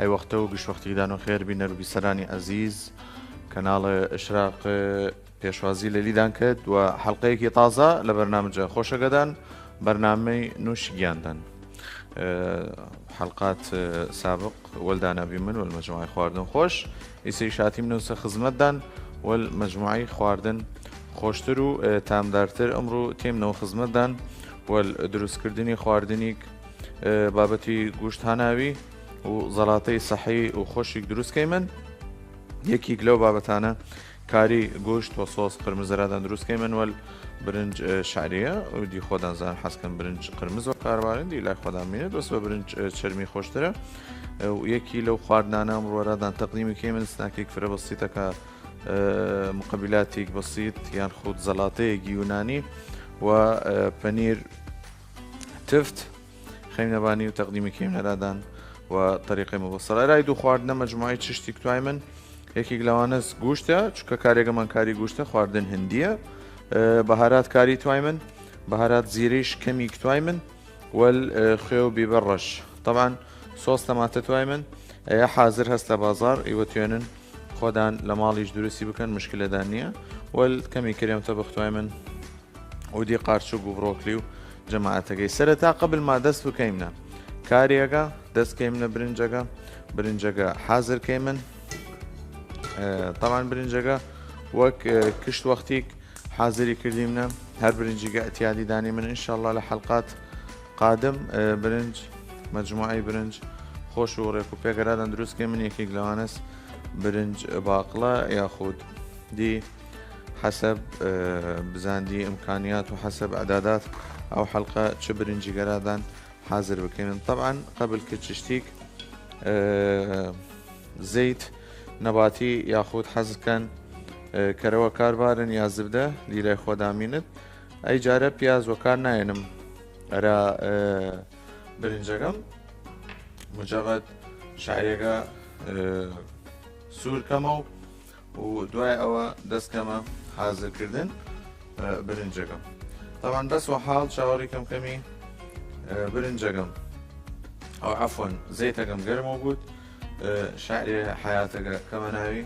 ئەی وەختە و گشتوەختیدان و خێر بینەر و بیسەرانی عەزیز کەناڵی ئشراق پێشوازی لە لیدان کرد و حەڵقەیەکی تازە لە بەرنامجە خۆشەگەدان بەرنامەی نووشی گیاندان حلقات سابق والدانابی من والمجموعة خواردن خوش ئیسەی شاتی منوسە خزمەتدان والمجموعة خواردن خۆشتر و تامدارتر ئەمڕۆ تێمنەوە خزمەتدان والدروستکردنی خواردنی بابەتی گوشت هاناوی و زەڵاتەی سەحی و خۆشێک دروستکەی من یەکێک لەو بابەتانە کاری گوشت و سۆس قرمزەرادان دروستکەی من وەل برنج شعریە و دی خۆدانزان حەزکەم برنج قرمز و کاربارن دی لای خۆدان بینێت وەس بە برنج چرمی خۆشترە و یەکی لەو خواردنانە ئەمڕۆرادان تەقدیمی کەی من سناکێک فرە بەسیتەکە مقبلاتێک بەسیت یان خود زەڵاتەیەکی یونانی و پەنیر تفت خەینەبانی و تەقدیمی کەی منەرادان و طریقی مبسط رای دو خواردنە مجموعی چشتی کتوای من یەکێک لەوانەس گوشتە چونکە کارێگەمان کاری گوشتە خواردن هندیە بەهارات کاری توای من بەهارات زیریش کەمی کتوای من وەل خوێ و بیبەر ڕەش طبعا سۆس تەماتە توای من ئەیە حازر هەست لە بازار ئیوە توێنن خۆدان لە ماڵیش دروستی بکەن مشکلەدان نییە وەل کەمی کەرێمتە بەختوای من ودی قارچوک و بڕۆکلی و جەماعەتەکەی سەرەتا قبل ما دەست بکەیمنە کاریەکە دەستکەی منە برنجەکە حازرکەی من طبعا برنجەکە وەک کشت وەختێک حازری کردیمنە هەر برنجیگە ئەتیادی دانی من ئینشاءالله لە حەڵقات قادم برنج مجموعەی برنج خۆش و ڕێک و پێگەرادان دروستکەی من یەکێک لەوانەس برنج باقڵە یاخود دی حسب بزاندی ئیمکانیات و حسب ئەعدادات ئەو حەڵقە چ برنجی گەرادان حاضر بکەین طبعا قبل کچشتیک زەیت نەباتی یاخود حەزکەن کەرەوە کاربارن یا زبدە لیلای خۆدامینت ئەی جارە پیاز وەکار نایەنم ئەرا برنجەکەم مجرد شعریەکە سوورکەمە و دوای ئەوە دەستکەمە حازرکردن برنجەکەم طبعا بەس وە حاڵ چاوەڕی کەمکەمی برنجەکەم ئەو عەفوەن زەیتەکەم گەرمەوە بوت شعری حیاتەکە کەمە ناوی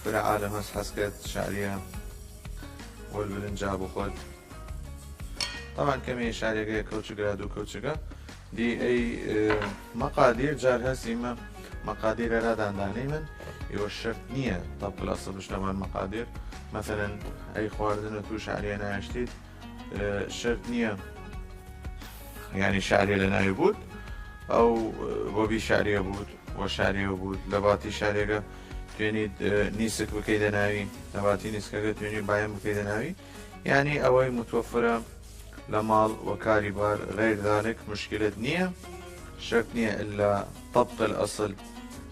فرە عالەم هەست حەزکەت شعریە والبرنجا بۆ خۆت طبعا کەمی شعریەکەی کەوچگراد و کەوچگە دی ئەی مەقادیر جار هەستیمە مەقادیر ئەراداندانەی من ئێوە شەرت نییە طبق الأصل بشلەمان مەقادیر مثلا ئەی خواردنە تو شعریە نایشتیت شەرت نییە یعنی شعریە لە ناوی بوت ئەو بۆبی شعریە بوت وە شعریە بوت لە باتی شعریەکە توێنیت نیسک بکەیتە ناوی لە باتی نیسکەکە توێنی باەن بکەیتە ناوی یعنی ئەوەی متوفرە لە ماڵ وەکاری بار غیر ذلك مشکلت نییە شەک نییە إلا طبق الأصل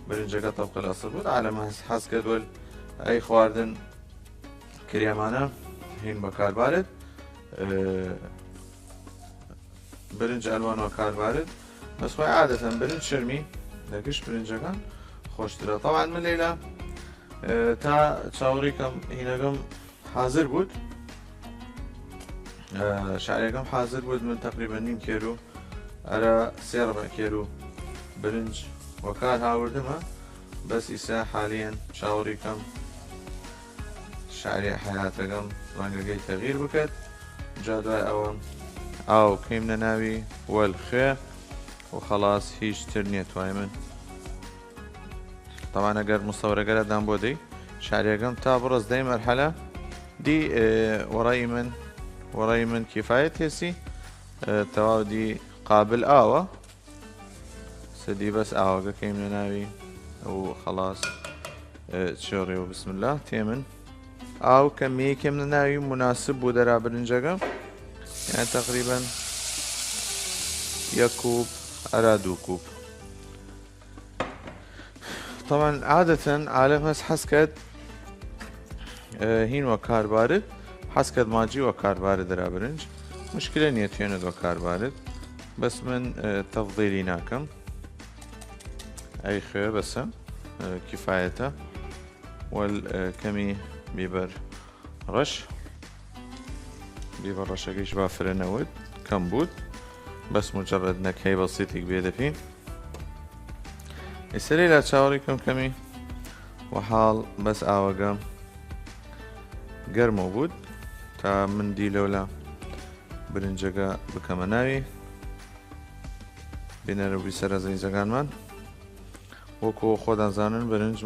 برنجەکە طبق الأصل بوت عالەمە حەز کرد وەل ئەی خواردن کریەمانە هین بەکاربارت برنج ئەلوان وەکاربارت بەس خۆی عادەتەن برنج شەرمی لە گشت برنجەکان خۆشترە طبعا من لەیلا تا چاوەڕێکەم هینەکەم حازر بوت شعریەکەم حازر بوت من تقریبا نیم کێرو ئەرە سێ ڕەبع کێرو برنج وەکار هاوردمە بەس ئیسا حالیان چاوەڕێکەم شعری حیاتەکەم ڕەنگەکەی تەغیر بکات جا دوای ئەوە ئاو کەیمنە ناوی وەلخێ و خەڵاس هیچ تر نییە توای من طبعا ئەگەر مستەورەگەرەدان بۆ دەی شعریەکەم تا بڕست دەی مەرحەلە دی وەڕای من کیفایەت هێسی تەواو دی قابل ئاوە سەدی بەس ئاوەکە کەیمنە ناوی و خەڵاس چێڕێ و بسم الله تێ من ئاو کەمیەکەم لە ناوی مناسب بوو دەرا برنجەکە يعني تقريبا يكوب أرى 2 كوب طبعا عادة عالم هس حسكت هين وكار بارد حسكت ماجي وكار بارد را برنج مشكلة نيتيند وكار بارد بس من تفضيلي ناكم أي خير بس كفايته والكمي بيبر رش بيبر رشاقيش بافر نود كم بود بس مجرد نكهة بسيطة بيده فيه ئێستا لا چاوەڕێکم کەمی وەحاڵ بەس ئاوەگە گەرمەوە بوود تا من دی لەولا برنجەکە بکەمە ناوی بینەرەوی سەرە زەیزەکانمان وەکو خۆدانزانن برنج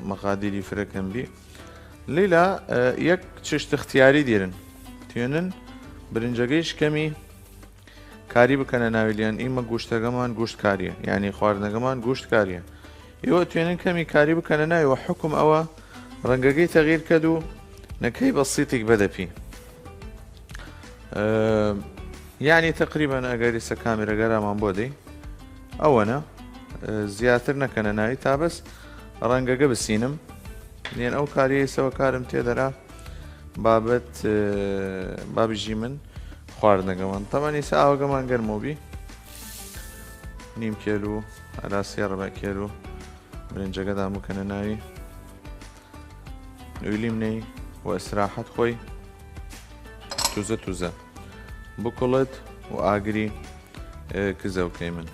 مەقادیری فرەکەم بی لێلا یەک چشت اختیاری دیرن توێنن برنجەکەیش کەمی کاری بکەنە ناویلیان ئیمە گوشتەکەمان گوشت کاریە یعنی خواردنەکەمان گوشت کاریە ئێوە توێنن کەمی کاری بکەنە ناوی وە حکم ئەوە ڕەنگەکەی تەغیر کەد و نەکەی بەسیتێک بەدەپی یعنی تقریبان ئەگەری سە کامێرەگەرامان بۆ دەی ئەوەنە زیاتر نەکەنە ناوی تا بەس ڕەنگەکە بسینم لێن ئەو کاریە سەوە کارم تێدەرا بابەت بابژی من خواردنەکەمان تەمەنی سە ئاوەکەمان گەرمۆبی نیم کێلو ئەراسی ڕەبە کێلو برنجەکەدا بکەنە ناوی ویلی منەی و ئەستراحەت خۆی توزە بکڵت و ئاگری کزەوکەی من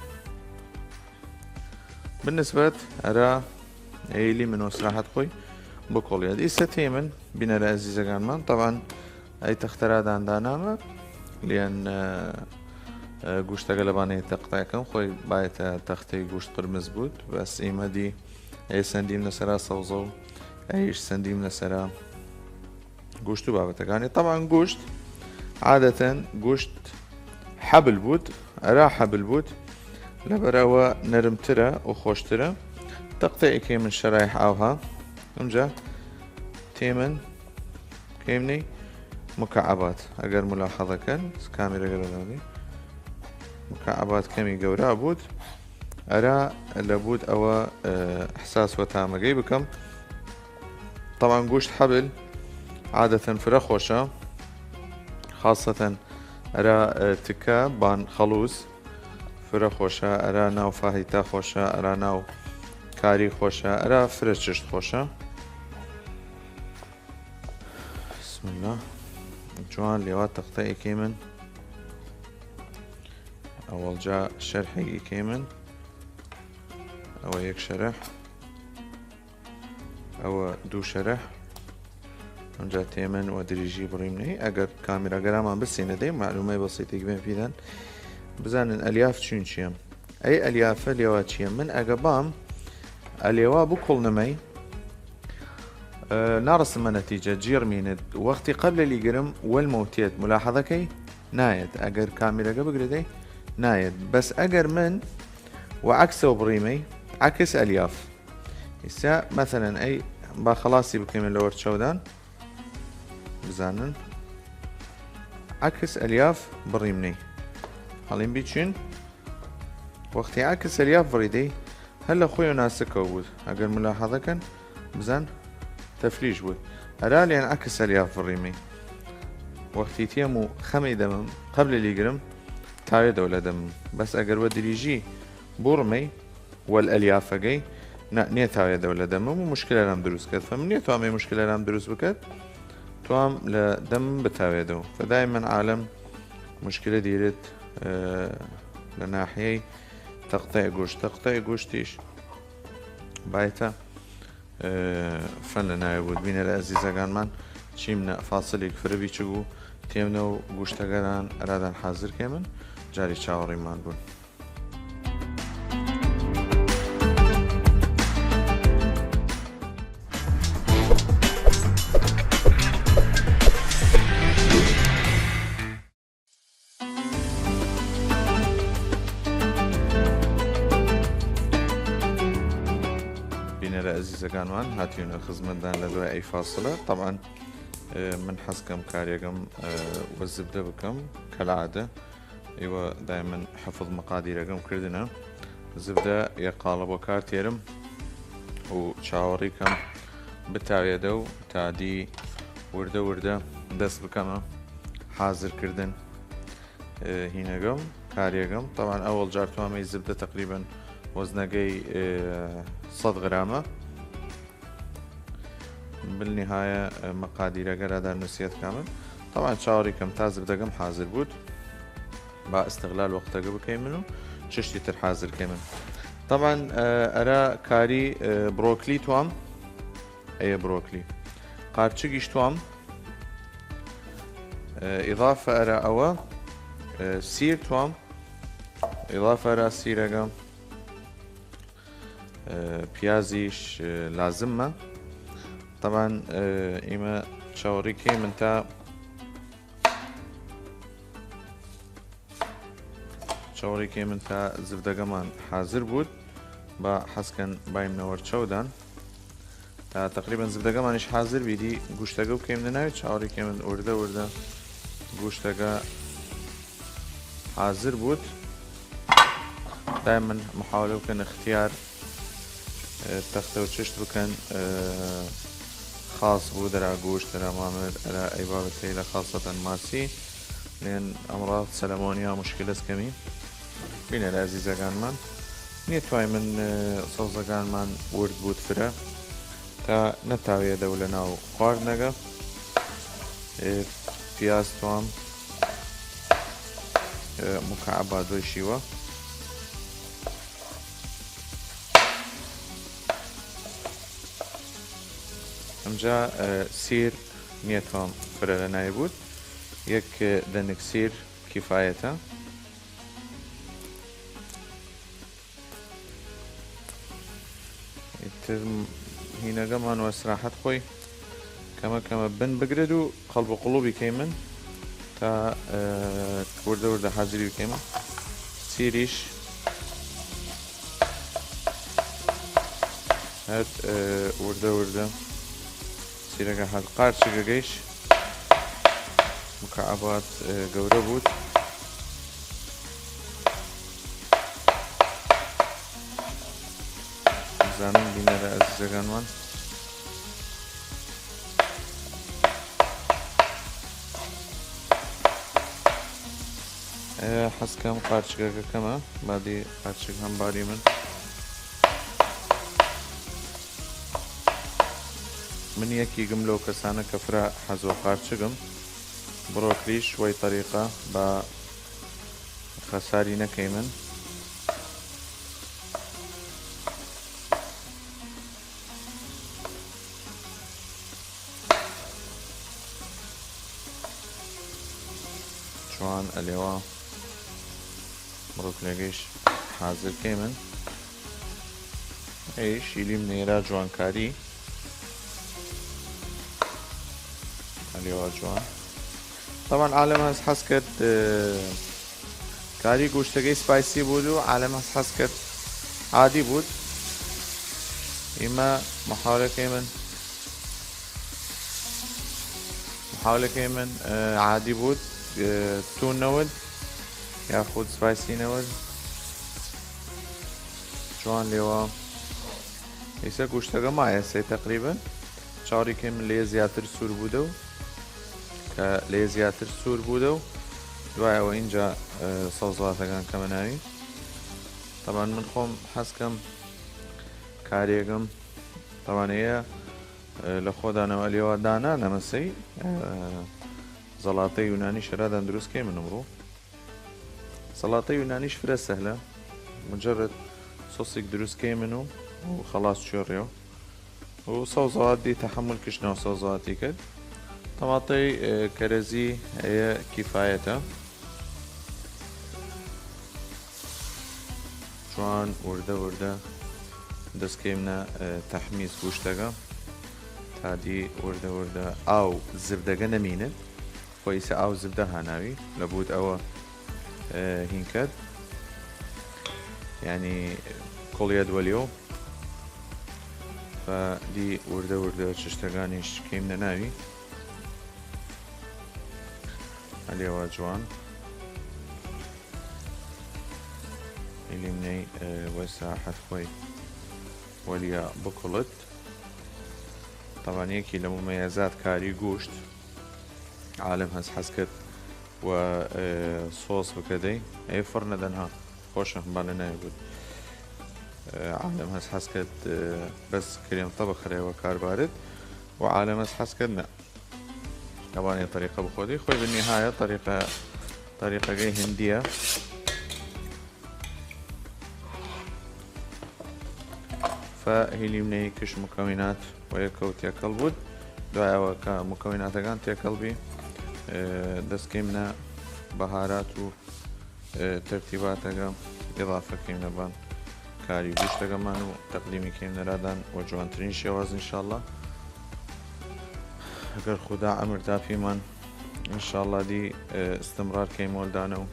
بالنسبة ئەرا ئەیلی من وەستراحەت خۆی بکڵیە ئیسە تێ من بینەرە ئەزیزەکانمان طبعا ئەی تەختەرادان دانامە لێن گوشتەکە لەبانەیە تەقتایەکەم خۆی باەتە تەختەی گوشت قرمز بوود بەس ئێمەدی ئەی سندیم لەسەرا سەوزە و ئەیش سندیم لەسەرا گوشت و بابەتەکانی طبعا گوشت عادەتەن گوشت حەبل بوود ئەرا حەبل بوود لەبەرەوە نەرمترە و خۆشترە تەقتەیەکی من شەرایح ئاوها ئەمجا تێ من کەیمنەی مکعبات ئەگەر ملاحەظەکەن کامێرەگەرەدانی مکعبات کەمی گەورە بوود ئەرا لە بوود ئەوە حساس وەتامەگەی بکەم طبعا گوشت حەبل عادەتەن فرە خۆشە خاصەتەن ئەرا تکە بان خەڵوز فرە خۆشە ئەرا ناو فاهیتا خۆشە ئەرا ناو کاری خۆشە ئەرا فرە چشت خۆشە بسم الله جوان لێوا تەختەیەکی من ئەوەڵجا شەرحێکی من ئەوە یەک شەرح ئەوە دوو شەرح ئەمجا تێمن و دریژی بڕیمنەی ئەگەر کامێرەگەرامان بسینە دەی معلومەی بەسیتێک بێن پیدان بزانن ئەلیاف چون چییە ئەی ئەلیافە لێوا چییە من ئەگە بام ئەلێوا بکڵنمەی ناڕسمە نەتیجە جیرمینت وەختی قبل لیگرم وەلمەوتێت ملاحەظەکەی نایەت ئەگەر کامێرەگە بگرێدەی نایەت بەس ئەگەر من وعکسەوە بڕیمەی عکس ئەلیاف ئێستا مەثەلەن ئەی با خەڵاسی بکەمە لە وەرچەودان بزانن عکس ئەلیاف بڕیمنەی هەڵیم بیچین وەختی عکس ئەلیاف بڕیدەی هەر لە خۆی و ناسکەوە بوود ئەگەر ملاحەظەکەن بزان تەفلیش بوود هەرا لێن عکس ئەلیاف بڕیمەی وەختی تێم و خەمی دەمم قبل لیگرم تاوێ دەولە دەمم بەس ئەگەر وە دریژی بڕمەی وەلئەلیافەکەی نییە تاوێ دەولە دەمم و مشکلەرام دروست کرد فمن نییە توامێ مشکلەرام دروست بکات توام لە دەمم بتاوێتەوە فدای من عالم مشکلە دیرێت لە ناحیەی تەقتەی گوشتیش باەتە فەن لە ناوێ بوود بینە لە ئەزیزەکانمان چیمنە فاسلێک فرەبی چ بوو تێمنە و گوشتەکەران ئەرادان حازر کێ من جاری چاوەڕێمان بوون ئەزیزەکانمان هاتیونە خزمەتدان لە دوای ئەی فاسڵە طبعا من حەزکەم کارێکم وەزبدە بکەم کەلعادە ئێوە دایمەن حەفظ مەقادیرەکەم کردنە زبدە یەک قاڵە بۆ کار تێرم و چاوەڕێکەم بتاوێدە و تادی وردە دەست بکەمە حازرکردن هینەکەم کارێکم طبعا ئەوەڵ جار توانمەی زبدە تقریبا وەزنەکەی 100 غرامە بالنهاية مقادير قرادة نسيت كامل طبعا شاوري كم تازب دقم حاضر بود با استغلال وقتها بكيمنو ششتي تر حاضر كيمن طبعا أرى كاري بروكلي توام أي بروكلي قارتشيش توام إضافة أرى أوا سير توام إضافة أرى سيرجا بيازيش لازمة طبعا إما تشاوريكي من تا شاوريكي من تا زبدەگەمان حاضر بود با حەسکەن بایم چەودان تا تقریبا زبدەگەمانیش حاضر بیدی گوشتەگە بکەیم لەناوی چاوەڕێکی من وردە گوشتەگە حاضر بود دائما محاولة بکەن اختیار تەختە و چشت بکەن خاص بوو دەرا گوشت دەرا مامر ئەرا ئەی بابەتەی لە خاصەتەن ماسی لێن ئەمڕات سەلەمۆنیا مشکلەس کەمی بینە لە عەزیزەکانمان نێتوای من سەوزەکانمان ورد بوت فرە تا نەتاوێدە و لە ناو خواردنەکە پیاز توام مکعبا دوای شیوە ئەمجا سیر نییەتوام فرە لە ناوی بود یەک دەنێک سیر کیفایەتە هینەکەمان وەستراحەت خۆی کەمە بن بگرێت و قەڵب و قوڵوبی کەیمن تا وردە حاضری بکەیمە سیریش هەر وردە سیرەکە هەر قارچگەگەیش مکعبات گەورە بود زانم بینە لە ئەزیزەکانمان حەزکەم قارچگەکەکەمە بادی قارچک هەمباری من یەکیگم لەو کەسانە کە فرا حەزۆ قارچگم بڕۆکلیش وەی طریقە بە خەساری نەکەی من جوان ئەلێوە بڕۆکلێگەیش حاضر کەی من ئەیش ئیلیم نێرا جوانکاری ئەلێوە جوان طبعا عالم هەست حەز کرد کاری گوشتەکەی سپایسی بود و عالم هەست حەز کرد عادی بود ئێمە محاولەکەی من عادی بود تون نەوت یاخود سپایسی نەوت جوان لێوە ئێستا گوشتەکە مایە سێ تقریبا چاوەڕێکی من لێ زیاتر سوور بوودە و کە لێ زیاتر سوور بوودە و دوایەوە اینجا سەوزڵاتەکان کەمە ناوی طبعا من خۆم حەزکەم کارێکم تەوانەیە لە خۆدانەوە لێوە دانا نەمەسەی زەڵاتەی یونانی شەرادان دروستکەی من ئەمڕۆ سەڵاتەی یونانیش فرە سەهلە مجرد سۆسێک دروستکەی من و خەڵاس چۆڕێەوە و سەوزەڵاتی تەحمل کشتنەوە سەوزەڵاتی کرد تەماتەی کەرەزی هەیە کیفایەتە جوان وردە دەستکەیمنە تەحمیز گوشتەکە تادی وردە ئاو زبدەگە نەمینن خۆیسە ئاو زبدە هاناوی لە بوت ئەوە هین کرد ینی کۆڵیە دووەلیۆ دی وردە چشتەکانیش کەیم نەناوی ئەلێوە جوان ئیلیمنەی وەساحەت خۆی وەلیە بکوڵت طبعا یەکی لە ممەیەزات کاری گوشت عالم هەست حەز کرد و سۆس بکەدەی ئەی فڕ نەدەنها خۆشە هەمبا لە ناوی بود عالم هەست حەز کرد بەس کرێم تە بخرێەوە کاربارد و عالم هەست حەز کرد نە ئەوانەیە طریقە بخۆدی خۆی بنیهایە طریقەکەی هندیە فهيليمني كش مكونات ويكو تيكل بود دعاء مكونات كان تيكل بي دسكيمنا بهارات و ترتيبات إضافة كيمنا بان كاري بوش تقمان وتقديمي كيمنا رادان وجوانترين شواز إن شاء الله اگر خدا عمر تافي من إن شاء الله دي استمرار كيمول دانو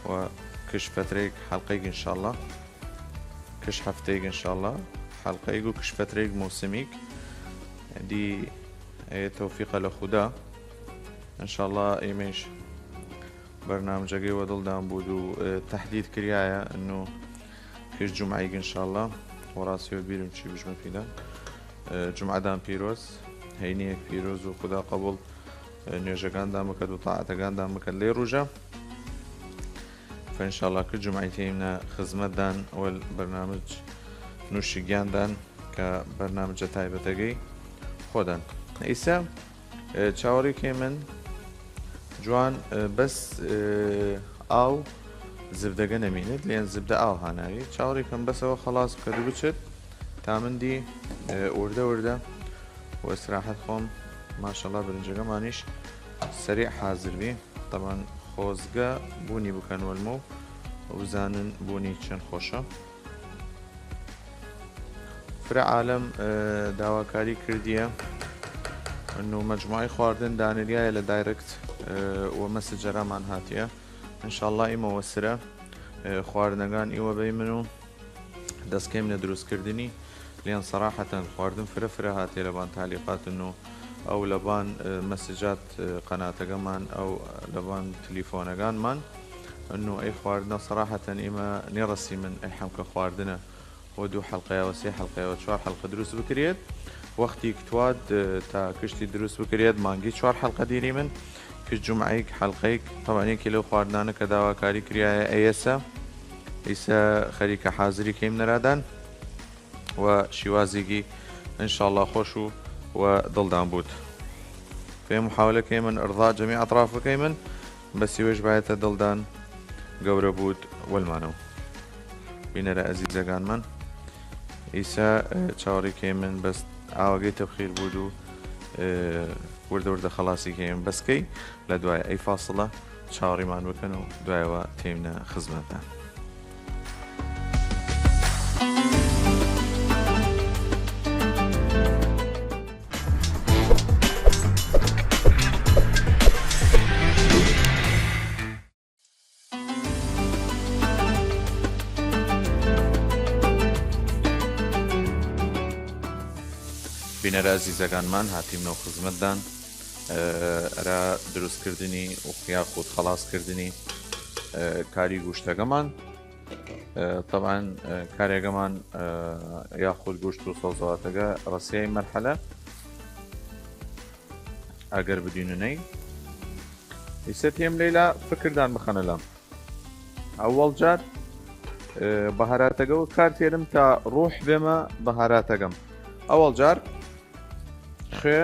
وكش فتريك حلقيك إن شاء الله كش هفتيك إن شاء الله حلقيك وكش فتريك موسميك دي توفيق لخدا إن شاء الله إيميش برنامجي ودل دام بودو تحديد كريايا إنه كش جمعيك إن شاء الله وراسي وبيرم شي بجمع فيدا جمعة دام بيروز هينيك بيروز وخدا قبل نيجاكان دامكد وطاعتكان دامكد لي روجا فإن شاء الله كل جمعتين خدمت دان والبرنامج نوشيجان دان كبرنامج تايبتاقي خودن إيسا تشاوري كيمن جوان بس أو زبدة نميند لأن زبدة أو هناي تشاوري كم بس هو خلاص كدو بتشد تامن دي وردة واستراحة خوم ما شاء الله برنجة مانيش سريع حاضر بي طبعا خوزقا بوني بكن والمو وزانن بوني چن خوشة فرع عالم داواكاري كردية انه مجموعي خواردن دانريا الى دايركت ومسجرا من هاتية ان شاء الله ايما وسرة خواردنگان ايوه بيمنو دست كيمنا دروس كردني لان صراحة خواردن فرا هاتية لبان تعليقات انه او لبان مسجات قناتەکە مان او لبان تليفونەکان مان انه اي خواردنا صراحة اما نرسي من اي حمكة خواردنا ودو حلقة وسي حلقة وشوار حلقة دروس بكريت وقتي كتواد تا كشتي دروس بكريت مانجي شوار حلقة ديري من كش جمعيك حلقيك طبعا كيلو خواردنا كداوا كاري كريايا ايسا ايسا خريكة حاضري كيم نرادان وشوازيكي ان شاء الله خوشو وضل بود في محاولة كيمن إرضاء جميع أطراف كيمن بس يوجب بايته دلدان قورة بود والمانو بينرا أزيزة كان من إيسا تشاوري كيمن بس عاوغي تبخير بودو وردة خلاصي كيمن بس كي لدواء أي فاصلة تشاوري مان وكانوا دواء تيمنا خزمتنا بینەرە ئەزیزەکانمان هاتیمنەوە خزمەتدان را دروستکردنی و یاخود خەڵاسکردنی کاری گوشتەکەمان طبعا کارێکەمان یاخود گوشت و سەوزەواتەکە ڕەسیای مەرحەلە ئەگەر بدینونەی ئیسە پێم لێلا فکردان بخەنە لەم ئەوەڵ جار بەهاراتەکە و کار تێرم تا ڕوح بێمە بەهاراتەکەم ئەوەڵ جار خێ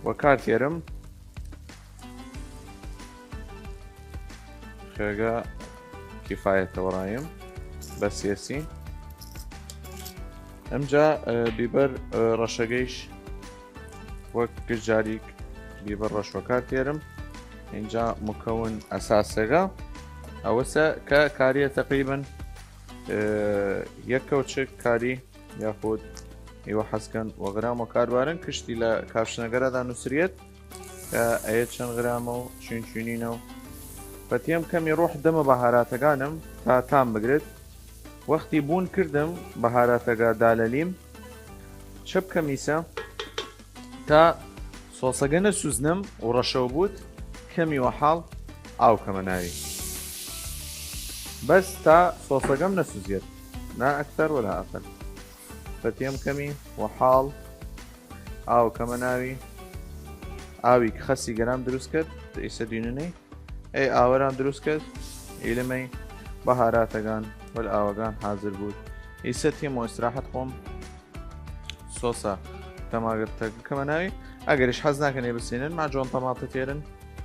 وەکار تێرم خێگە کیفایەتەوە ڕایم بە سێسی ئەمجا بیبەر ڕەشەگەیش وەک گشتجاریک بیبەر ڕەشوەکار تێرم اینجا مکەون ئەساسەکە ئەوەسە کە کاریە تەقریبەن یەک کەوچک کاری یاخود ايوه حسكن وغرام وكاربارن كشتي لا كافشنا دا نسريت ايت شن غرامو شون شونينو فتيم كم يروح دم بهاراتكانم تا تام بقرد وقتي بون كردم بهاراتكا دالاليم شب كميسا تا صوصقنا سوزنم ورشو بود كمي وحال او كمناوي بس تا صوصقم نسوزيت لا اكثر ولا اقل فتيم كمي وحال او كمناوي اوي خسي جرام دروسكت يسدينني اي اوران دروسكت إلمي بهاراتكان والاوغان حاضر بود يستيم واستراحة قوم صوصا تماغتك كمناوي اگرش حز ناكن يبسينن معجون طماطة تيرن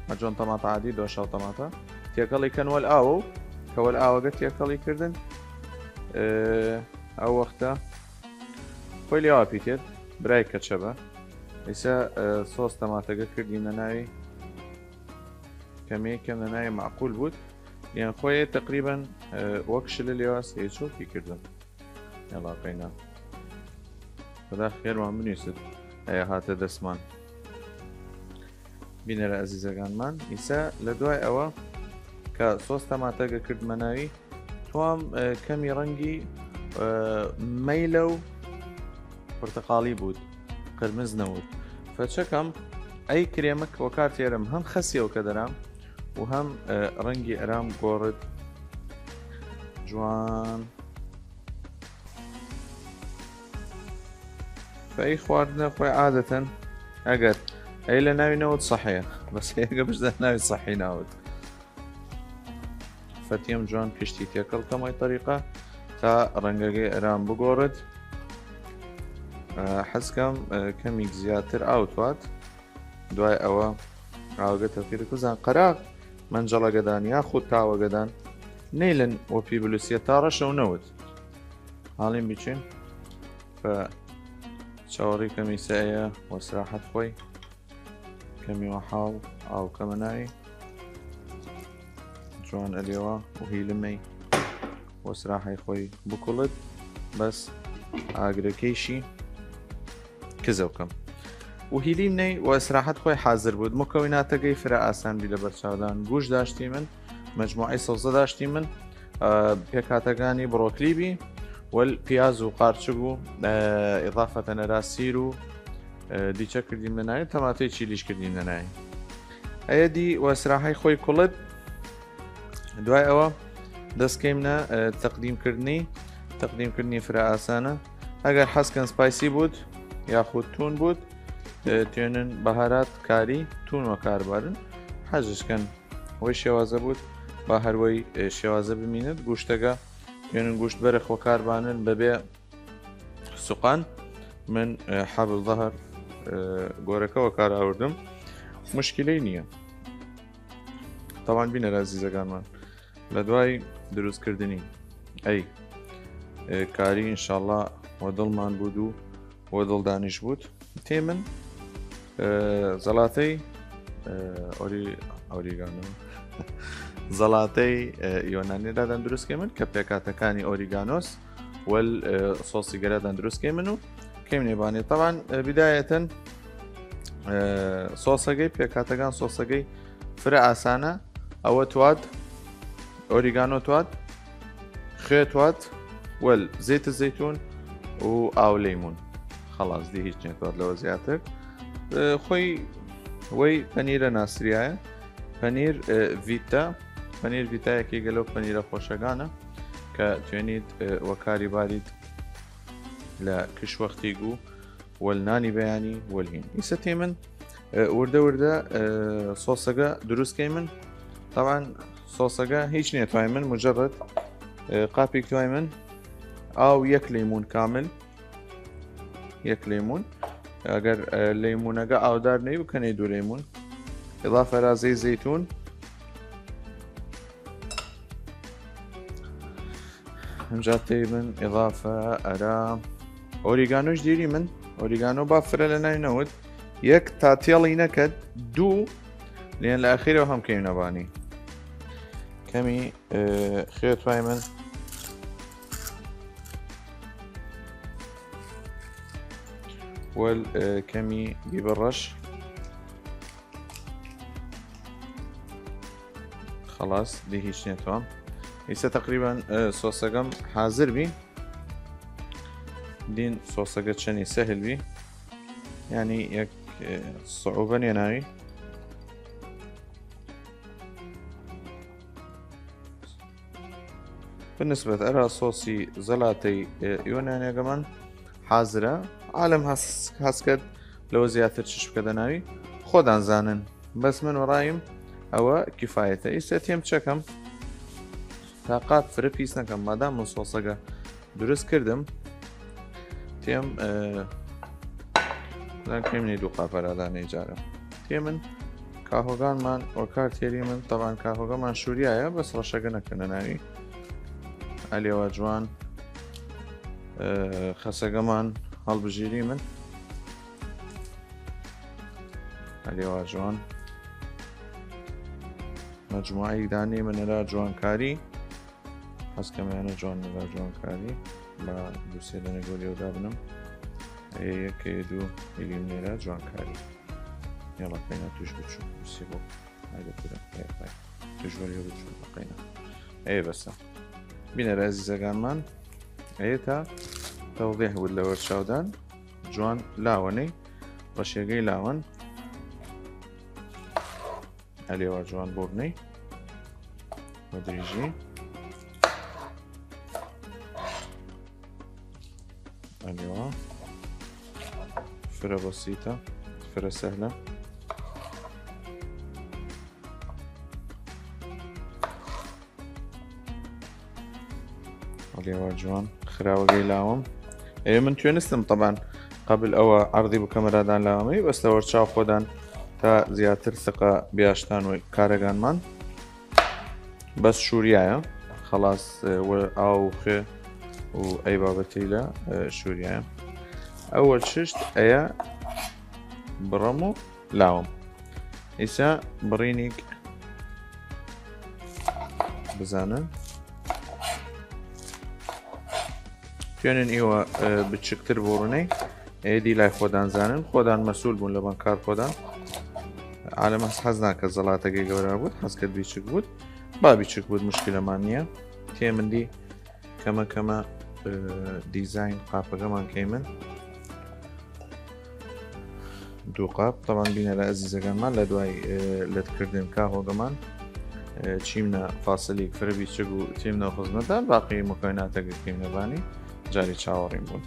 معجون طماطة عادي دوشا وطماطة تيكالي كان والاو كوالاو قت يكالي كردن او وقتا خۆی لێوا پیتێت برای کەچەبە ئێستا سۆس تەماتەکە کردینە ناوی کەمێکم لە ناوی معقول بوت یان خۆی تقریبان وەک شلە لێوا سێچۆکی کردم یاڵاقەینا خدا خێرمان بنووسێت ئەیە هاتە دەستمان بینەرە ئەزیزەکانمان ئیسا لە دوای ئەوە کە سۆس تەماتەکە کردمە ناوی توام کەمی ڕەنگی مەیلە و پرتەقاڵی بود قرمز نەوت فەچەکەم ئەی کرێمە وەکار تێرم هەم خەسیەوە کە دەرام و هەم ڕەنگی ئەرام گۆڕت جوان فەی خواردنە خۆی عادەتەن ئەگەر ئەی لە ناوی نەوت سەحەیە بەس هەیەگە بشدە ناوی سەحی ناوت فەتیم جوان پشتی تێکەڵ کەمای طریقە تا ڕەنگەکەی ئەرام بگۆڕت حەزکەم کەمیک زیاتر ئاوتوات دوای ئەوە ئاوگە تەفیر کوزان قەراق منجەڵەگەدان یاخود تاوەگەدان نەیلن وەپی بلوسیە تا ڕەشە و نەوت حاڵیم بچین بە چاوەڕی کەمی سایە وەسراحەت خۆی کەمی وەحاڵ ئاو کەمەنایی جوان ئەلێوە و هیلمەی وەسراحەی خۆی بکوڵت بەس ئاگرەکەیشی کزەوکەم و هیلی منەی و ئەسراحەت خۆی حازر بود مکەویناتەکەی فرە ئاسانبی لە بەرچاودان گوش داشتی من مجموعی سەوزە داشتی من پێکاتەکانی بڕۆکلیبی وەل پیاز و قارچک و ئضافەتە نەراسیر و دیچە کردیم لەناوی تەماتەی چیلیش کردیم لەناوی ئەیە دی و ئەسراحەی خۆی کوڵت دوای ئەوە دەستکەیمنە تەقدیمکردنی فرە ئاسانە ئەگەر حەزکەن سپایسی بود یاخود تون بود توێنن بەهارات کاری تونوە کاربارن حەزشکەن وەی شێوازە بود با هەروەی شێوازە ببینێت گوشتەکە توێنن گوشت بەرە خۆکاربانن بەبێ سوقان من حەبل ظەهر گۆرەکەەوە کاراوردم مشکلەی نییە تاوان بینە ئازیزەکانمان لە دوای دروستکردنی ئەی کاری ئینشاءڵڵا وە دڵمان بود و وە دڵدانیش بود تێ من زەڵاتەی ئۆریگانۆ زەڵاتەی یۆنانیدادان دروستکە من کە پێکاتەکانی ئۆریگانۆس وەل سۆسی گەرەدان دروستکە من و کەم نێبانی تەوان بدایەتەن سۆسەکەی پێکاتەکان سۆسەکەی فرە ئاسانە ئەوە توات ئۆریگانۆ توات خوێ توات وەل زەیتە زەیتون و ئاو لەیمون خەڵاس دی هیچ نێتوات لەوە زیاتر خۆی وەی پەنیرە ناسریایە پەنیر ڤیتایەکی گەلەو پەنیرە خۆشەکانە کە توێنیت وەکاری باریت لە کشوەختیگ و وەلنانی بەیانی وەلهین ئیسە تێ من وردە سۆسەکە دروستکەی من طبعا سۆسەکە هیچ نییە توای من مجرد قاپێک توای من ئاو یەک لەیمون کامل یەک لەیمون ئەگەر لەیمونەکە ئاودار نەی بکەنەی دوو لەیمون ئضافە رازەی زەیتون ئەمجا تێی من ئضافە ئەرام ئۆریگانۆش دیری من ئۆریگانۆ با فرە لە ناوینەوت یەک تا تێڵی نەکەت دوو لێن لە ئەخیرەوە هەم کەی نەبانی کەمی خوێت وای من وەل کەمی بیبەڕەش خلاص دی هیچ نێتوان ئیسە تقریبان سۆسەکەم حازر بی دین سۆسەکە چەنی سەهل بی ینی یەک سعوبە نێناوی بالنسبة ئەرا سۆسی زەڵاتەی یۆنانیەکەمان حازرە عالم هەست کرد لەوە زیاتر چش بکە دەناوی خۆدان زانن بەس من وەڕایم ئەوە کیفایەتە ئیستا تێم چەکەم تاقات فرە پیس نەکەم مادام من سۆسەکە دروست کردم تێم کەمنی دوو قاپەرادانەی جارە تێ من کاهۆگانمان وەکار تێری من تەوان کاهۆگەمان شووریایە بەس ڕەشەکە نەکەنە ناوی ئەلێوە جوان خەسەگەمان هەڵبژیری من هەلێوا جوان مجموعەی دانێ منەرا جوانکاری هەستکەمیانە جوان لەلا جوانکاری بە دووسێ لەنە گۆلیەوەدا بنم یەکێ دوو میلیمێرە جوانکاری یاڵا قەینا توش بچوو دووسێ بۆ هایدەپورە توش وەریە بچوو قەینا بەسە بینەرە ئەزیزەکانمان تا تەوضیح بوو لە وەرچاودان جوان لاوەنەی ڕەشێگەی لاوەن هەلێوا جوان بۆ بنەی بە دریژی هەلێوا فرە بەسیتە فرە سەهلە هەلێوا جوان خراوەگەی لاوەم من توێنستم طبعاً قبل ئەوە عەرضی بکەمەرادان لاوەمەی بەس لە وەرچاو خۆدان تا زیاتر ثقە بیاشتان و کارەکانمان بەس شووریایە خەڵاس ئاو خێ و ئەی بابەتی لە شووریایە ئەوە ششت ئەیە بڕەم و لاوەم ئیسا بڕینێک بزانن توێنن ئێوە بچکتر بۆ ڕوونەی ئێدی لای خۆدان زانن خۆدان مەسوول بوون لە بانکار خۆدان عالەمە حەز ناکە زەڵاتەکەی گەورە بووت حەزکرد بیچک بووت با بیچک بووت مشکلەمان نییە تێمەندی کەمە کەمە دیزاین قاپەکەمان کەی من دوو قاپ طبعاً بینە لە ئەزیزەکانمان لە دوای لەتکردن کا هۆگەمان چیمنە فاسلیک فرە بیچک و تیمنە خزمەتان باقی مکۆیناتەکە کەینەبانی جاری چاوەڕیم بوون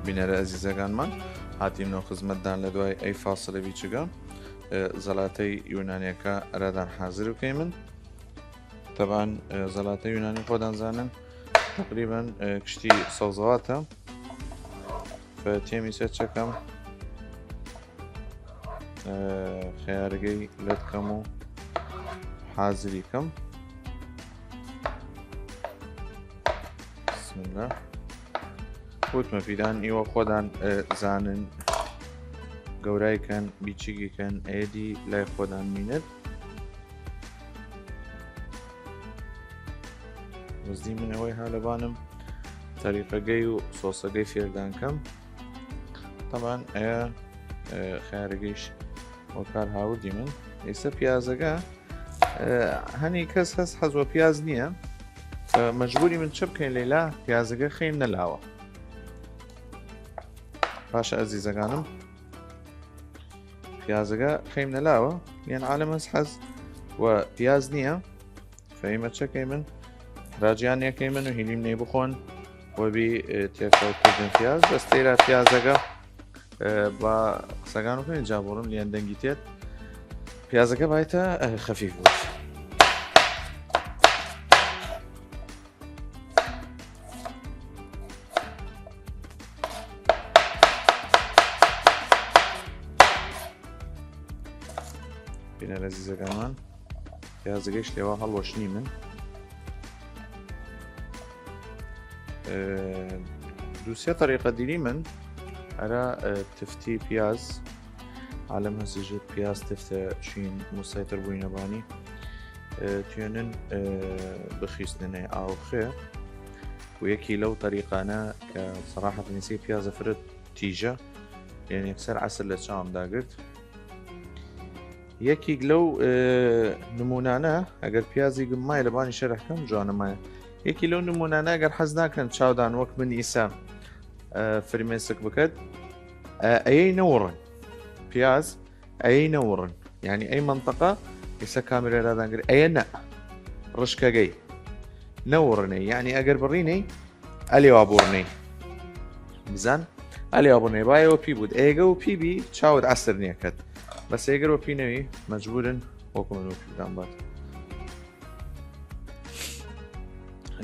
بینەرە ئەزیزەکانمان هاتیمنەوە خزمەتدان لە دوای ئەی فاسڵە بیچگە زەڵاتەی یۆنانیەکە ئەرادان حازر بکەی من طبعاً زەڵاتەی یۆنانی خۆدان زانن تقریباً کشتی سەوزەواتە تێمی سێ چەکەم خیارگەی لەت کەم و حازری کەم بسم الله وتمە پیدان ئێوە خۆدان زانن گەورایکەن بیچیکیکەن ئێدی لای خۆدان مینێت وەزدی من ئەوەی هالەبانم تەریقەگەی و سۆسەگەی فێردانکەم طبعاً ئەیە خیارگەیش وەکار هاوردی من ئێستا پیازەکە هەنی کەس هەست حەزوە پیاز نییە مەجبوری من چ بکەین لەیلا پیازەکە خەین نەلاوە پاشە ئەزیزەکانم پیازەکە خەیم نەلاوە یان عالەمەس حەز و پیاز نییە فەیمە چەکەی من راجیانەکەی من و هیلیم نەی بخۆن وەبی تێکەوتکردن پیاز دەستەیرا پیازەکە بە قسەکان وکەین جابڕم لیان دەنگی تێت پیازەکە بایتە خەفیف بوو بینە ئەزیزەکانمان پیازەکەیش لێوە هەڵوەشنی من دووسێ طریقە دیری من ئەرە تفتی پیاز عالەم هەسیژت پیاز تفتە شین مسایتر بووینەبانی توێنن بخیستنەی ئاوخێ و یەکی لەو طریقانە کە سەراحە نووسی پیازە فرت تیژە یعنی یەکسەر عەسل لە چاوم داگرت یەکێک لەو نمونانە ئەگەر پیازی گمای لەبانی شەرەکەم جوانەمایە یەکی لەو نمونانە ئەگەر حەز ناکەن چاودان وەک من ئیسا فرمێسک بکەت ئەیەی نەوەڕن پیاز ئەیەی نەوەڕن یعنی ئەی منطقە ئیسا کامێرەدادانگر ئەیە نە ڕشکەگەی نەوەڕنەی یعنی ئەگەر بڕینەی ئەلێوا بۆڕنەی بزان ئەلێوا بڕنەی بایەوە پی بوود ئێگە و پیبی چاوت عەسر نیەکەت بەس ئێگەرەوە پینەوی مەجبورن وەکو من وەپی بدان بات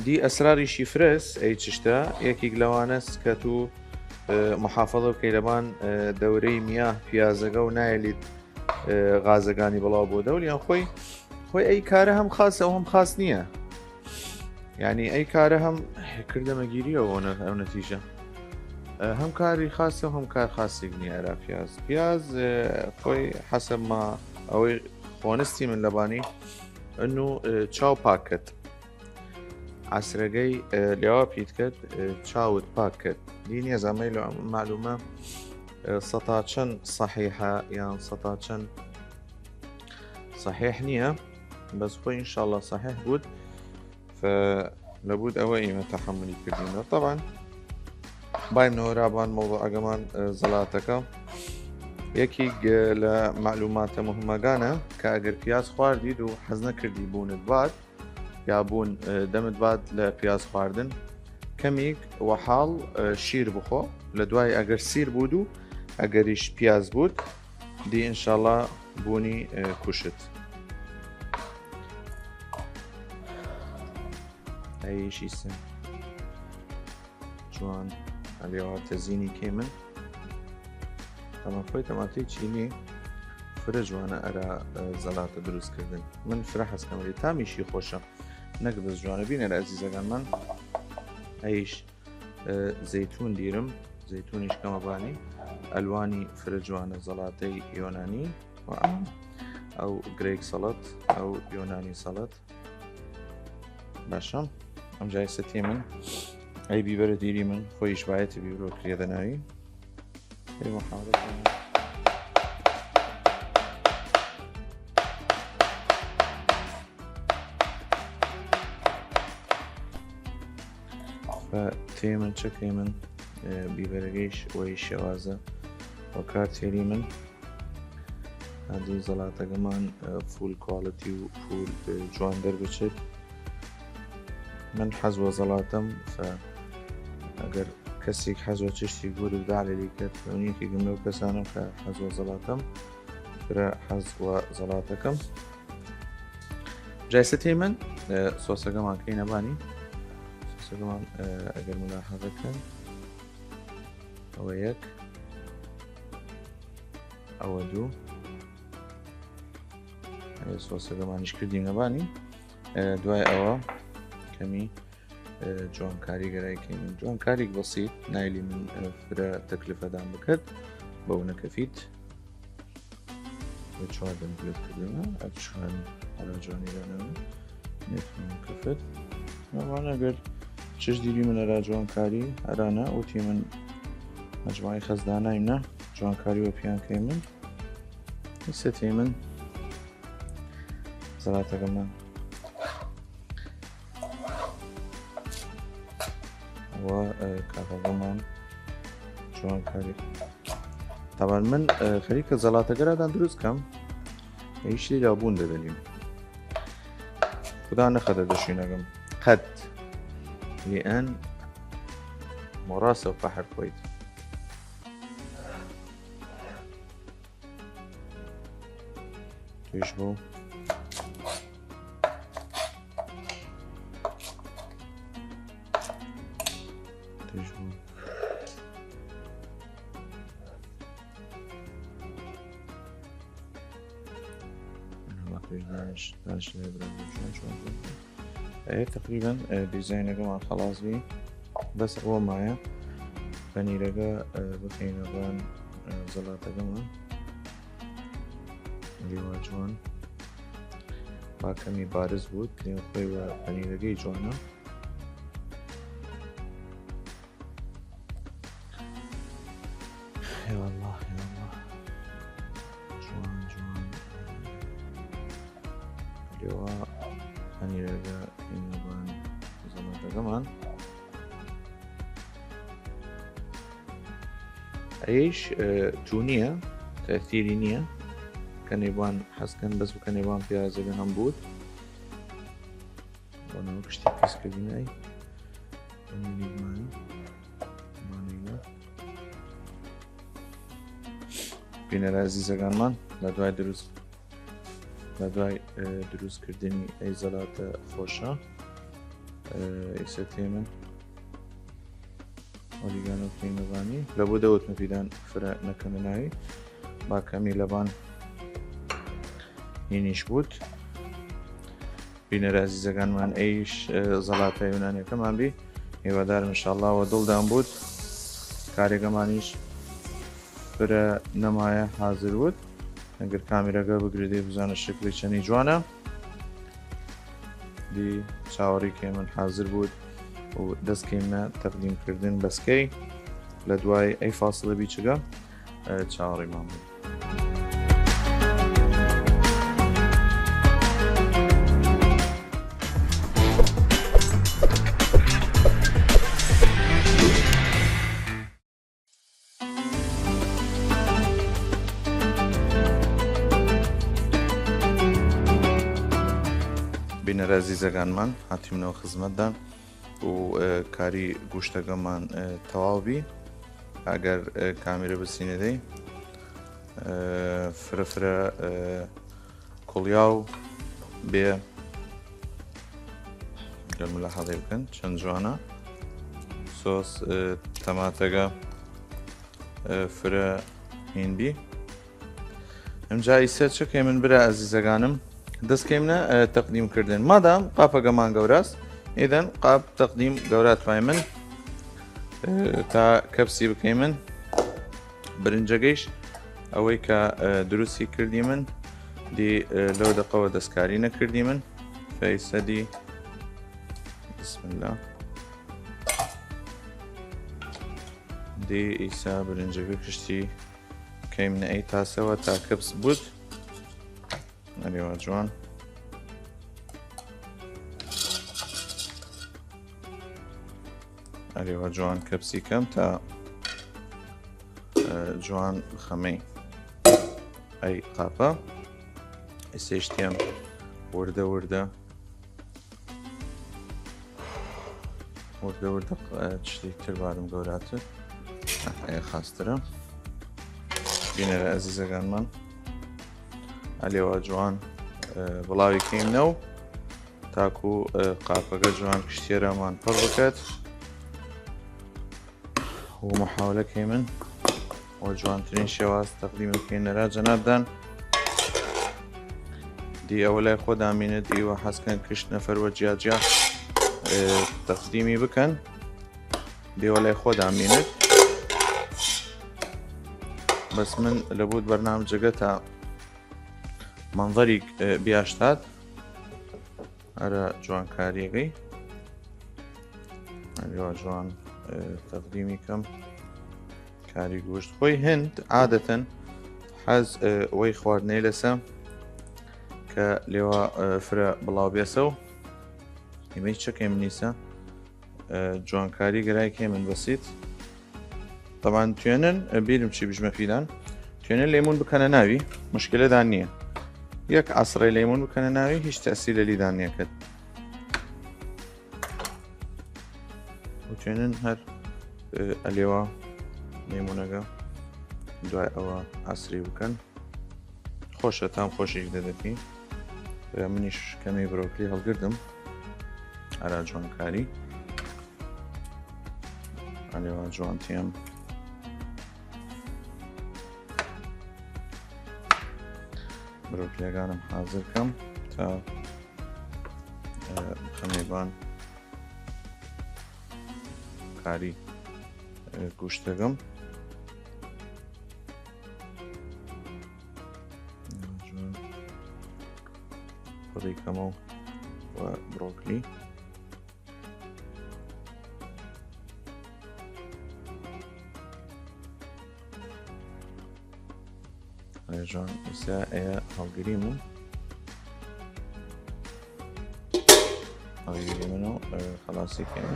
دی ئەسراریشی فرس ئەی چشتە یەکێک لەوانە کە تو محافظە بکەی لەبان دەورەی میاه پیازەکە و نایلیت غازەکانی بڵاو بۆ دەولیان خۆی ئەی کارە هەم خاصە و هەم خاص نییە یعنی ئەی کارە هەم کردەمەگیریەوە ئەو نەتیژە هەم کاری خاصە و هەم کار خاصێک نییەرا پیاز خۆی حەسەبما ئەوەی خۆنستی من لەبانی ئەنو چاو پاک کرد عسرەکەی لێوا پیت کرد چاوت پاک کرد دینیە زەمەی معلومە سەتا چەند صحیحە یان سەتا چەند صحیح نییە بەس خۆی ئینشاءالله صحیح بود لەبود ئەوە ئێمە تەحەملی کردینەوە طبعا بایم نەوەرابان مەوضوع ئەگەمان زەڵاتەکە یەکێک لە معلوماتە مهمەکانە کە ئەگەر پیاز خواردید و حەز نەکردی بوونت باد یا بوون دەمت باد لە پیاز خواردن کەمێک وەحاڵ شیر بخۆ لە دوای ئەگەر سیر بود و ئەگەریش پیاز بود دی ئینشاءالله بوونی کوشت ئەیشی سن جوان ئەلێەوە تەزینی کێ من ئەمە خۆی تەماتەی چینی فرە جوانە ئەرا زەڵاتە دروستکردن من فرە حەزکەمەری تامیشی خۆشە نەک بەس جوانە بینە لە ئەزیزەکان من ئەیش زەیتون دیرم زەیتونیش کەمەبانی ئەلوانی فرە جوانە زەڵاتەی یۆنانی ئەو گرێک سەڵەت ئەو یۆنانی سەڵەت باشە ئەم جای سەتی من ئەی بیبەرە دیری من خۆیش باەتی بیبرۆ کرێدەناوی تێ من چەکەی من بیبەرەگەیش ئەوەی شێوازە وە کار تێری من هەندی زەڵاتەکەمان فول کواڵەتی و فول جوان دەربچێت من حەزوە زەڵاتەم ئەگەر کەسێک حەزوە چشتی گور و داڵێری کرد ئەوەیەکی گمە و کەسانم کە حەزوە زەڵاتەم فرە حەزوە زەڵاتەکەم جایسەتی من سۆسەکەمان کەی نەبانی سۆسەکەمان ئەگەر ملاحەزەکەن ئەوە یەک ئەوە دوو سۆسەکەمانیش کردیم نەبانی دوای ئەوە کەمی جوانکاری گەرایکەی من جوانکارێک بەسیط نایلی من فرە تەکلفەدان بکرد بەو نەکەفیت چوار دەمکلت کردنە ئەچوان هەرا جوانیرانەوە نێتکەفت ئەوانە گەر چش دیری من ئەرا جوانکاری هەرانە ئەوتی من مەجموعی خەزدانایمە جوانکاری وە پیانکەی من سەتی من زەڵاتەکەمان کاغەڵمان جوانکاری تاوان من خەریکە زەڵاتەگەرادان دروست کەم هیچی لا بوون دەدەنیم خدا نەخەدە دەشوینەکەم قەت لێئەن مۆڕاستە و قەحر خۆیت تویش بۆ تقریبا دیزاینەکەمان خەڵاز بی بەس ئەوە مایە پەنیرەکە بخینەوان زەڵاتەکەمان لێوا جوان باکەمی بارز بوو لێ خۆی وە پەنیرەکەی جوانە والله جوان لێوا پەنیرەکە خینەوان زەڵاتەکەمان ئەیش تو نییە تەثیری نییە کە نێوان حەزکەن بەس بکە نێوان پیازەکە هەم بود بۆنەوە کشتی پیسکردنای بینەرە عەزیزەکانمان لە دوای دروستکردنی ئەی زەڵاتە خۆشە ئیسەتێ من ئۆریگانۆ پێینەوانی لە بۆ دەوت مەپیدان فرە نەکەمە ناوی با کەمی لەبان هینیش بوت بینەرە عەزیزەکانمان ئەیش زەڵاتە یۆنانیەکەمان بی هیوادارم ئینشاڵڵاوە دڵدان بوت کارێکەمانیش فرە نەمایە حازر بوت ئەگەر کامێرەگە بگرێ بزانە شکلی چەنی جوانە دی چاوەڕێکی من حازر بوت و دەستکەیمە تەقدیمکردن بەسکەی لە دوای ئەی فاسڵە بیچگە چاوەڕێمان بوو. بینەرە عەزیزەکانمان هاتیمنەوە خزمەتدان و کاری گوشتەکەمان تەواو بی ئەگەر کامێرە بسینە دەی فرە کوڵیا و بێ گەرم لە حەڵێ بکەن چەند جوانە سۆس تەماتەگە فرە هینبی ئەمجا ئیسە چەکەی من برا عەزیزەکانم دەستکەیمنە تەقدیمکردن مادام قاپەکەمان گەوراست ئیدەن قاپ تەقدیم گەوراتوای من تا کەپسی بکەی من برنجەکەیش ئەوەی کە دروستی کردی من دی لەو دەقەوە دەستکاری نەکردی من فەیسەدی بسم الله دی ئیسا برنجەکە کشتی کەیمنە ئەی تاسەوە تا کەپس بوت ئەریوا جوان ئەریوا جوان کەپسی کەم تا جوان خەمەی ئەی قاپە ئێسێشتیان وردە وردە شتێک تربارم گەوراتر ئەیە خاسترە بینەرە عەزیزەکانمان ئەلێوە جوان بڵاوی کەیمنە و تاکو قاپەکە جوان کشتێرەمان پڕ بکات و محاولەکەی من و جوانترین شێواز تەقدیم بکەینەرە جەنابدان دی ئەوە لای خۆدامینێت ئیوە حەزکەن کشت نەفەروە جیاجیا تەقدیمی بکەن دیوە لای خۆدامینێت بەس من لەبوت بەرنامجەکە تا منظەری بیاشتات ئەرە جوانکاریەکەی ئەریوا جوان تەقدیمی کەم کاری گوشت خۆی هەند عادەتەن حەز وەی خواردنەی لەسە کە لێوە فرە بڵاو بێسە و ئێمەی چەکەیم نیسە جوانکاری گەرایکێ من بەسیت طبعاً توێنن بیرم چی بژمە فیلان توێنن لێمون بکەنە ناوی مشکلەدان نییە یەک عەسڕەی لێمون بکەنە ناوی هیچ تەسی لە لیدان نیەکەت و توێنن هەر ئەلێوە لێمونەکە دوای ئەوە عەسری بکەن خۆشە تام خۆشێک دەدەپی منیش کەمی برۆکلی هەڵگرتم ئەرا جوانکاری ئەلێوە جوانتیام برۆکلیەکانم حازر کەم تا خەمێبان کاری گوشتەکەم پڕی کەمە و برۆکلی جوان ئیسا ئەیە هەڵگری من هەڵگری من و خەڵاسی کەم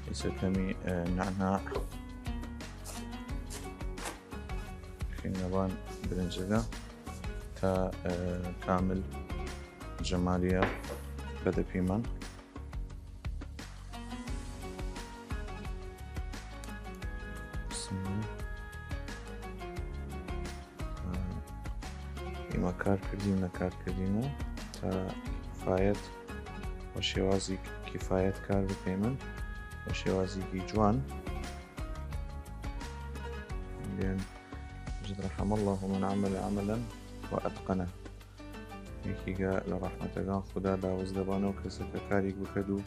ئیسا کەمی نعناع خینەبان برنجەکە تا کامل جەمالیە بەدەپی من ئێمە کار کردیم نەکار کردیم و تا کفایەت بە شێوازی کیفایەت کار بکەی من بە شێوازێکی جوان لێن رحم الله من عمل عملا وأتقنه یەکێکە لە ڕەحمەتەکان خوددا داوەست دەبانەوە کەسەکە کارێک بکەد و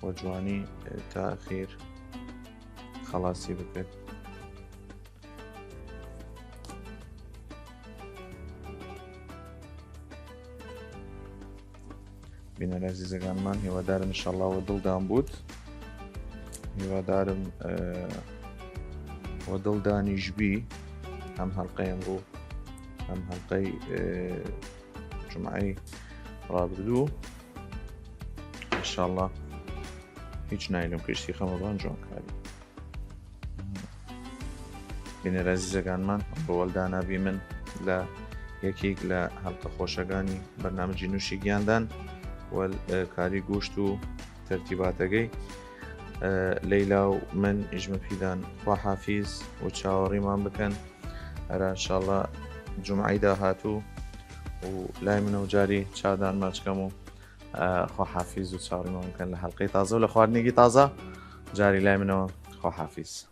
وە جوانی تا ئەخیر خەڵاسی بکرد. بینەرە عەزیزەکانمان هیوادارم ئینشەڵڵا دڵدان بووت، هیوادارم وە دڵدانیشبی هەم هەڵقەی ئەمڕۆ هەم هەڵقەی جومعەی ڕابردوو ئینشەڵڵا هیچ نایلم کشتی خەمەڵان جوانکاری. بینەرە عەزیزەکانمان بە وەلدانابی من لە یەکێک لە هەڵقە خۆشەکانی بەرنامەجی نووشی گیاندان وەل کاری گۆشت و تەرتیباتەکەی لەیلا و من ئیژمەپیدان خوا حافیز و چاوەڕێمان بکەن هەرە ئینشەڵڵا جومعەی داهاتوو و لای منە و جاری چادان ماچکەم و خوا حافیز و چاوەڕێمان بکەن لە هەڵقەی تازە و لە خواردنێکی تازە جاری لای منەوە خوا حافیز.